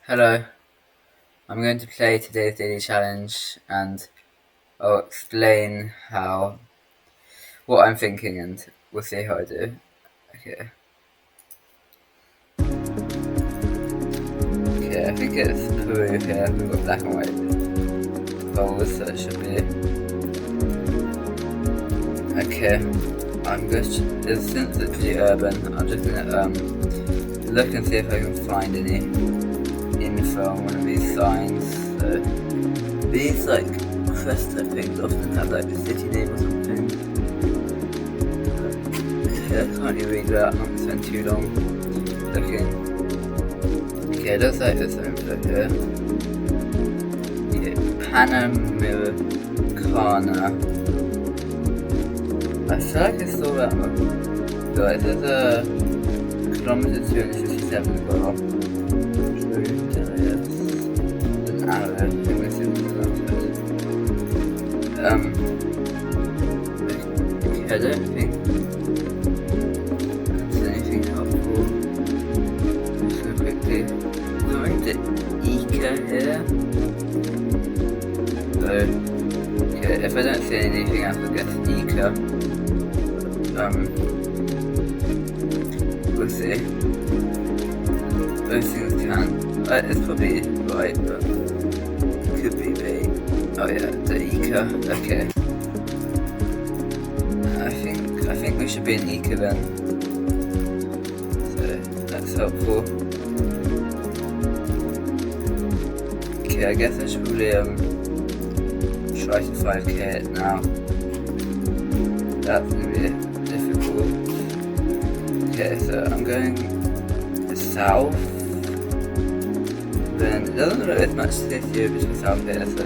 Hello, I'm going to play today's daily challenge and I'll explain what I'm thinking and we'll see how I do. Okay. Okay, I think it's Peru here. We've got black and white poles, so it should be. Okay, since it's pretty urban, I'm just gonna look and see if I can find any info on one of these signs. So these crest type things often have like the city name or something. Okay, I can't really read that, I'm not gonna spend too long looking. Okay, it looks like there's some info here. Yeah, Panamericana. I feel like I saw that one. So it says kilometer 257 as well. An arrow, I think this is I don't think there's anything helpful. I'm just gonna quickly go into Ika here. So, okay, if I don't see anything else, I guess Ika. We'll see. Those things can. It's probably right, but it could be bait. Oh yeah, the Ika. Okay. I think we should be in Ika then. So that's helpful. Okay, I guess I should probably try to 5k it now. That's gonna be difficult. Okay, so I'm going south. Then it doesn't look like there's much city between south here, so I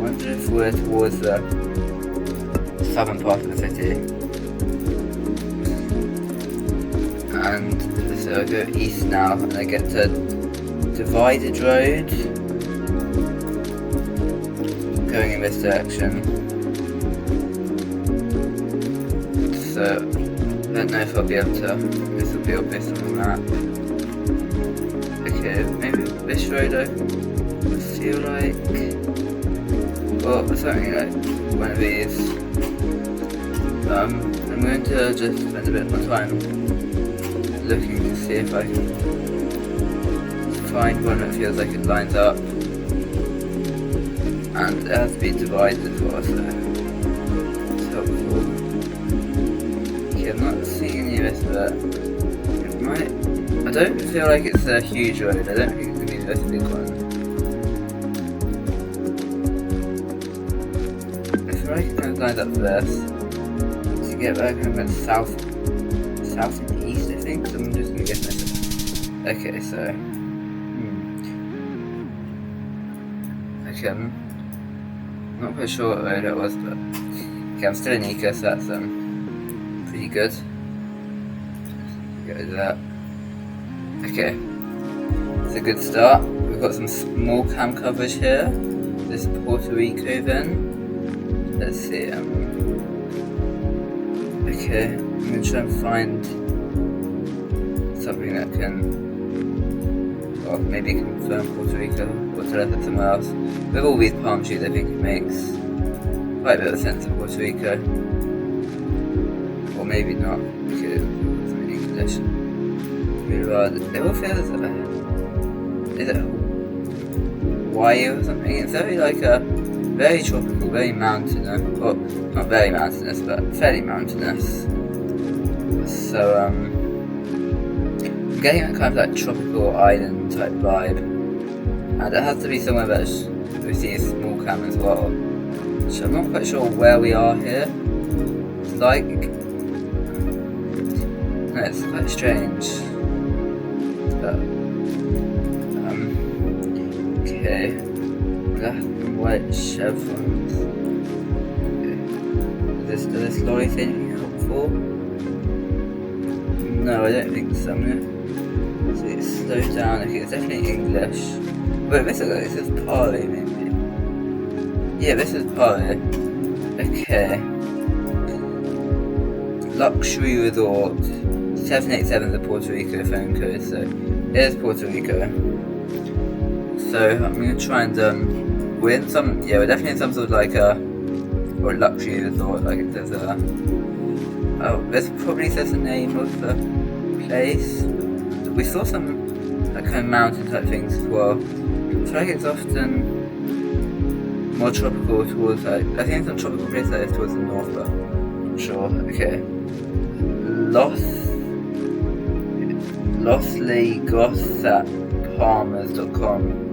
wonder if we're towards the southern part of the city. And so I go east now and I get to Divided Road. Going in this direction. So I don't know if I'll be able to. This will be obvious on the map. Okay, maybe this road I feel like. Well, something like one of these. I'm going to just spend a bit more time looking to see if I can find one that feels like it lines up. And it has to be divided as well, so it's helpful. Okay, I'm not seeing any of this, but it might. I don't feel like it's a huge road. I don't think it's going to be this big one. I feel like it kind of lines up for this. To get back, I'm going south and east, I think. So I'm just going to guess this. Okay, so. Okay, I'm not quite sure what road it was, but. Okay, I'm still in Ika, so that's pretty good. Get rid of that. Okay, it's a good start. We've got some small cam coverage here. This is Puerto Rico then. Let's see. Okay, I'm gonna try and find something that can, well, maybe confirm Puerto Rico or tell us it's somewhere else. With all these palm trees, I think it makes quite a bit of sense of Puerto Rico. Or maybe not, because it's in English. It all feels is it Hawaii or something? It's very very tropical, very mountainous, or not very mountainous, but fairly mountainous. So I'm getting that kind of like tropical island type vibe, and it has to be somewhere that's we see a small cam as well. So I'm not quite sure where we are here. It's like no, it's quite strange. Okay, black and white chevrons. Okay. Does this lorry say anything helpful? No, I don't think so. I'm gonna see it slow down. Okay, it's definitely English. Wait, this is Pali maybe. Yeah, this is Pali. Okay. Luxury Resort. 787 is the Puerto Rico phone code, so here's Puerto Rico. So I'm gonna try and we're in some, yeah, we're definitely in some sort of like or luxury resort. Like there's this probably says the name of the place. We saw some like kind of mountain type things as well. I feel like it's often more tropical towards like, I think it's a tropical place that is towards the north, but I'm not sure. Okay. Lostlygossapalmers.com.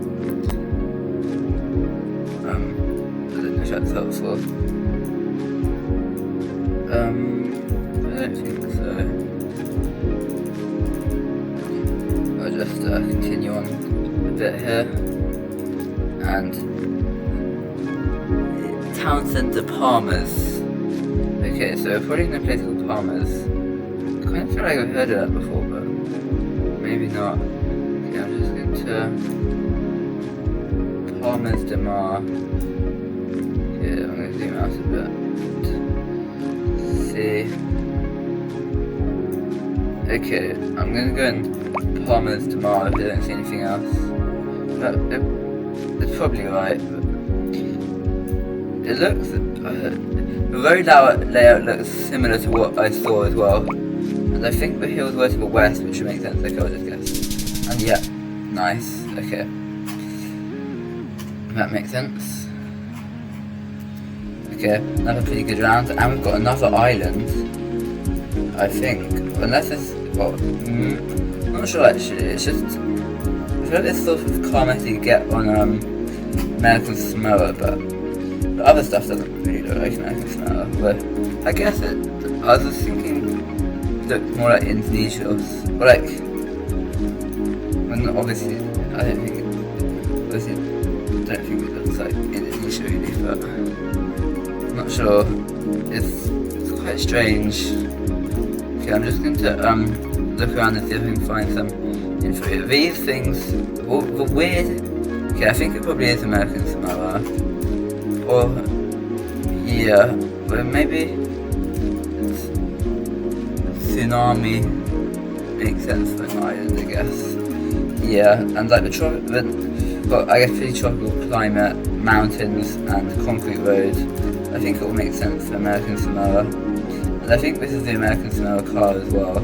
I don't know if that's helpful. I don't think so. I'll just continue on a bit here. And Town Centre Palmers. Okay, so we're probably in a place called Palmers. I kind of feel like I've heard of that before, but maybe not. Okay, I'm just going to Palmers de Mar. Yeah, I'm going to zoom out a bit. See. Okay, I'm going to go in Palmers de Mar if I don't see anything else. But it's probably right. But it looks. The road layout looks similar to what I saw as well. And I think the hills were to the west, which would make sense. Okay, I'll just guess. And yeah, nice. Okay. That makes sense. Okay, another pretty good round. And we've got another island. I think. Unless it's. Well, I'm not sure actually. It's just. I feel like this sort of climate you get on American Samoa, but the other stuff doesn't really look like American Samoa. But I guess I was just thinking it looked more like Indonesia or like. Well, obviously, I don't think it looks like Indonesia really, but I'm not sure. It's quite strange. Okay, I'm just going to look around and see if I can find some info here. These things, the weird. Okay, I think it probably is American Samoa, or yeah, but maybe it's tsunami makes sense for an island, I guess. Yeah, and like well, I guess pretty tropical climate, mountains, and concrete roads. I think it will make sense for American Samoa. And I think this is the American Samoa car as well.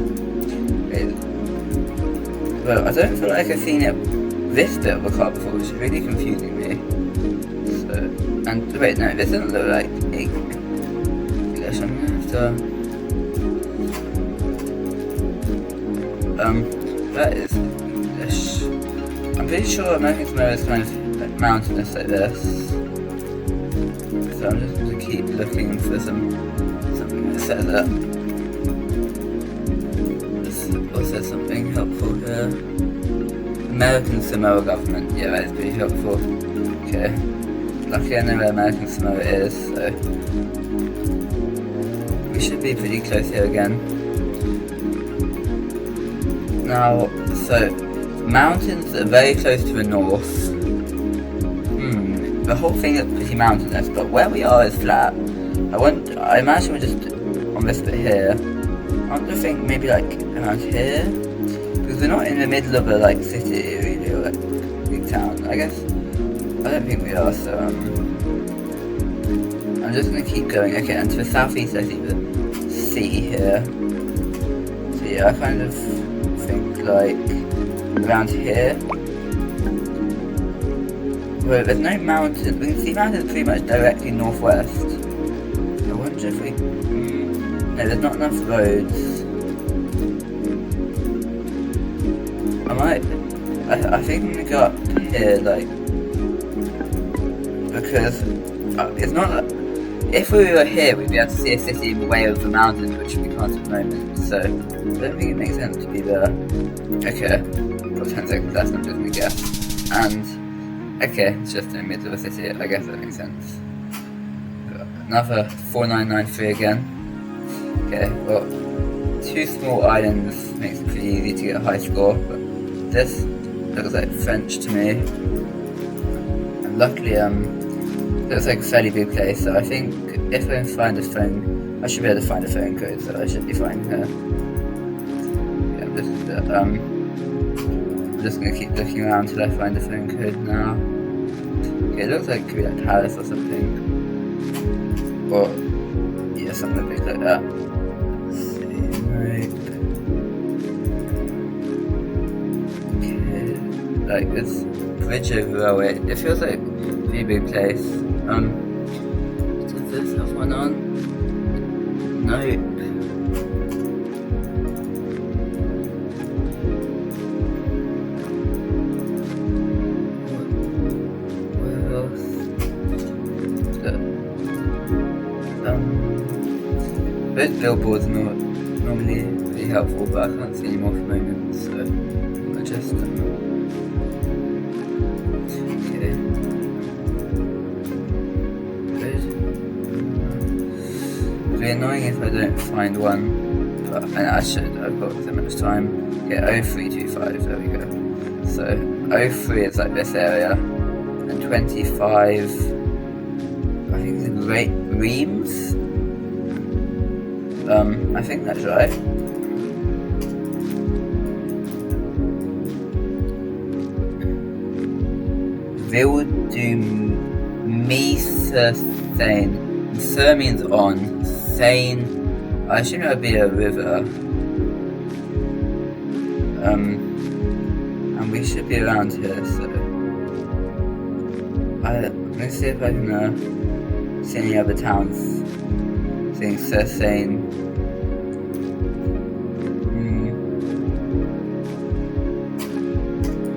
Well, I don't feel like I've seen this bit of a car before, which is really confusing me. So, and wait, no, this doesn't look like English. I'm gonna have to. That is English. I'm pretty sure American Samoa is kind of like mountainous like this. So I'm just going to keep looking for something that says that. There's also something helpful here. American Samoa government. Yeah, that is pretty helpful. Okay. Luckily I know where American Samoa is, so we should be pretty close here again. Now, so mountains are very close to the north. The whole thing is pretty mountainous, but where we are is flat. I imagine we're just on this bit here. I want to think maybe like around here, because we're not in the middle of a like city really, or like big town. I guess I don't think we are. So I'm just gonna keep going. Okay, and to the southeast I see the sea here. So yeah, I kind of think like around here. Well, there's no mountains. We can see mountains pretty much directly northwest. I wonder if we. No, there's not enough roads. I think I'm gonna go up here, like, because it's not. If we were here, we'd be able to see a city way over the mountains, which we can't at the moment. So I don't think it makes sense to be there. Okay, got 10 seconds left. I'm just gonna guess. And okay, it's just in the middle of the city. I guess that makes sense. Another 4993 again. Okay, well, 2 small islands makes it pretty easy to get a high score, but this looks like French to me. And luckily, looks like a fairly big place, so I think if I can find a phone, I should be able to find a phone code, so I should be fine here. Yeah, I'm just I'm just gonna keep looking around till I find the phone code now. Okay, it looks like it could be like Paris or something. Or, yeah, something big like that. Let's see, right. Okay, like this bridge over railway. It feels like a pretty big place. Does this have one on? Nope. Those billboards are not normally really helpful, but I can't see any more for the moment, so I'll just okay. Good. It'll be annoying if I don't find one, but and I should. I've got so much time. Yeah, 0325. There we go. So 03 is like this area, and 25. I think it's in Reims. I think that's right. Ville du Meersthane. Sir means on. Thane. I assume that would be a river. And we should be around here, so I'm gonna see if I can see any other towns. Seeing Sir Thane.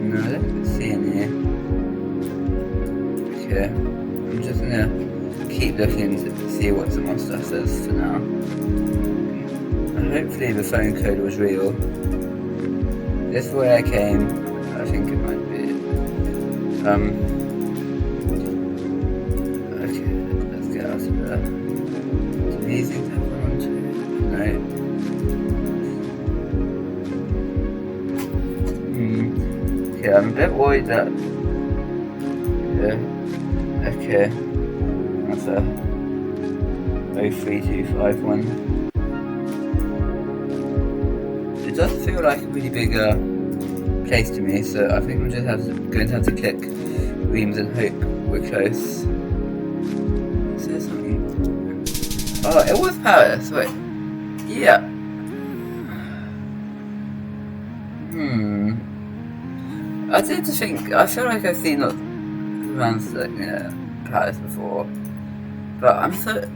No, I don't see any. Okay, I'm just gonna keep looking to see what some more stuff says for now. And hopefully the phone code was real. This way I came, I think it might be. Okay, let's get out of there. Do these things have one on too? No. Okay, I'm a bit worried that. Yeah. Okay. That's a 03251. It does feel like a really big place to me, so I think I'm just going to have to click Reims and hope we're close. Is there something? Oh, it was Paris. Wait. Yeah. I did think. I feel like I've seen around Paris before, but I'm so.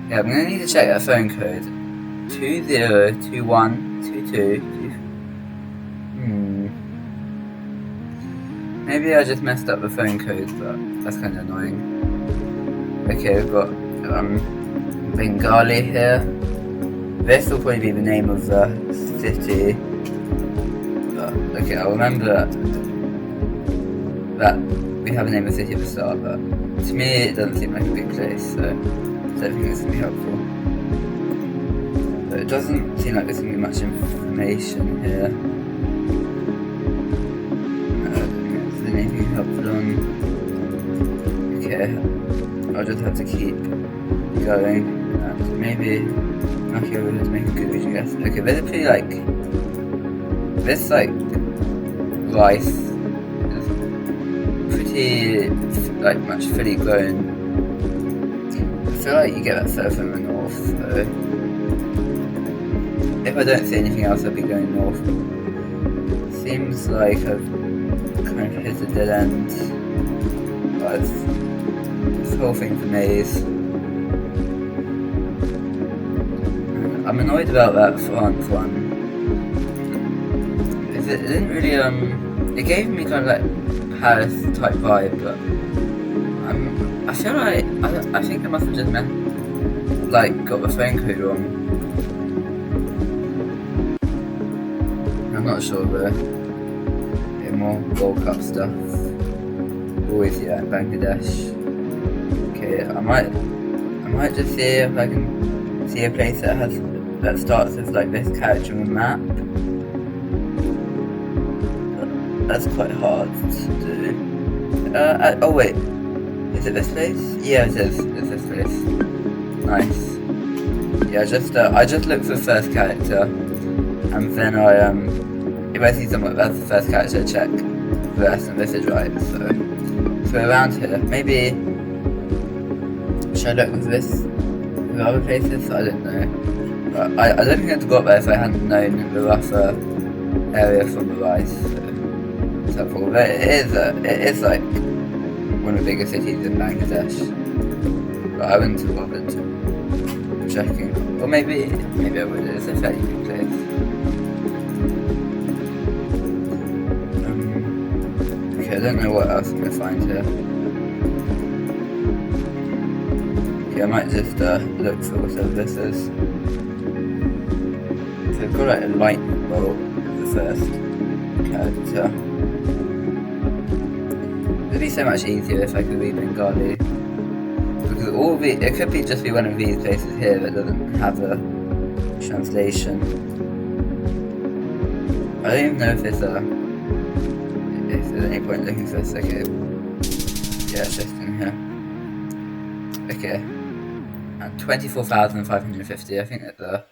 Yeah, I'm gonna need to check that phone code. 202122. Maybe I just messed up the phone code, but that's kind of annoying. Okay, we've got Bengali here. This will probably be the name of the city. But, okay, I'll remember that we have a name of the city at the start, but to me it doesn't seem like a big place, so I don't think it's going to be helpful. But it doesn't seem like there's going to be much information here. Anything helpful on? Okay, I'll just have to keep going. Maybe lucky over here to make a good region guess. Okay, there's a pretty this rice is pretty much fully grown. I feel like you get that further from the north, so if I don't see anything else, I'll be going north. Seems like I've kind of hit a dead end, but this whole thing's a maze. I'm annoyed about that France one. It didn't really it gave me kind of like Paris type vibe, but I feel like I think I must have just got the phone code wrong. I'm not sure though. More World Cup stuff. Always, yeah, in Bangladesh. Okay, I might just see if I can see a place that starts with this character on the map. That's quite hard to do. Oh wait, is it this place? Yeah, it is. It's this place. Nice. Yeah, I just looked for the first character, and then I if I see someone, that's the first character I check. The rest of this is right, so around here, maybe, should I look with this, with other places? I don't know. But I don't think I'd got there if I hadn't known the rougher area from the rise, so helpful. But it is like one of the biggest cities in Bangladesh, but I wouldn't have bothered checking, or maybe I would. It's a fairly big place. Okay, I don't know what else I'm gonna find here. Okay, I might just look for whatever this is. So I've got like a lightning bolt as the first character. It'd be so much easier if I could read Bengali. Because it could be just be one of these places here that doesn't have a translation. I don't even know if there's any point looking for this. Okay. Yeah, it's just in here. Okay. And 24,550, I think that's a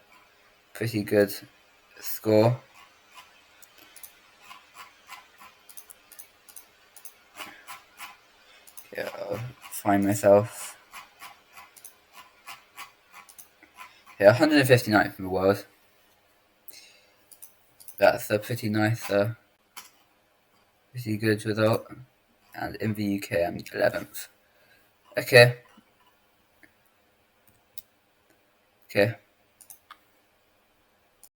pretty good score. Okay, I'll find myself. Yeah, 159th in the world. That's a pretty nice, pretty good result. And in the UK, I'm 11th. Okay.